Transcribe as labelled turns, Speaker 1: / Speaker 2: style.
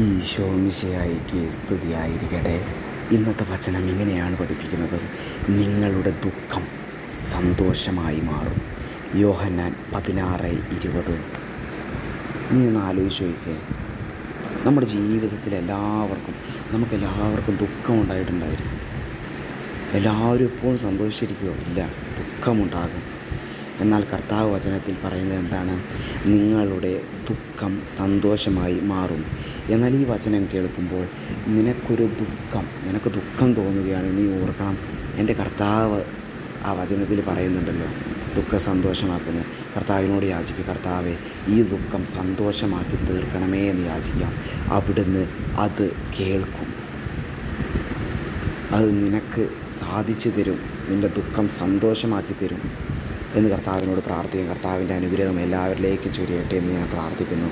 Speaker 1: ഈശോ മിശിഹായ്ക്ക് സ്തുതിയായിരിക്കട്ടെ. ഇന്നത്തെ വചനം ഇങ്ങനെയാണ് പഠിപ്പിക്കുന്നത്: നിങ്ങളുടെ ദുഃഖം സന്തോഷമായി മാറും. യോഹന്നാൻ 16:20. നീ ഒന്ന് ആലോചിച്ച് നോക്കിയേ. നമ്മുടെ ജീവിതത്തിൽ നമുക്കെല്ലാവർക്കും ദുഃഖം ഉണ്ടായിട്ടുണ്ടായിരിക്കും. എല്ലാവരും എപ്പോഴും സന്തോഷിച്ചിരിക്കുമോ? ഇല്ല, ദുഃഖമുണ്ടാകും. എന്നാൽ കർത്താവ് വചനത്തിൽ പറയുന്നത് എന്താണ്? നിങ്ങളുടെ ദുഃഖം സന്തോഷമായി മാറും. എന്നാൽ ഈ വചനം കേൾക്കുമ്പോൾ നിനക്ക് ദുഃഖം തോന്നുകയാണ്, നീ ഓർക്കണം, എൻ്റെ കർത്താവ് ആ വചനത്തിൽ പറയുന്നുണ്ടല്ലോ, ദുഃഖം സന്തോഷമാക്കുന്നു. കർത്താവിനോട് യാചിക്കുക, കർത്താവേ, ഈ ദുഃഖം സന്തോഷമാക്കി തീർക്കണമേ എന്ന് യാചിക്കാം. അവിടുന്ന് അത് കേൾക്കും. അത് നിനക്ക് സാധിച്ചു തരും. നിൻ്റെ ദുഃഖം സന്തോഷമാക്കി തരും എന്ന് കർത്താവിനോട് പ്രാർത്ഥിക്കാം. കർത്താവിൻ്റെ അനുഗ്രഹം എല്ലാവരിലേക്കും ചൊരിയട്ടെ എന്ന് ഞാൻ പ്രാർത്ഥിക്കുന്നു.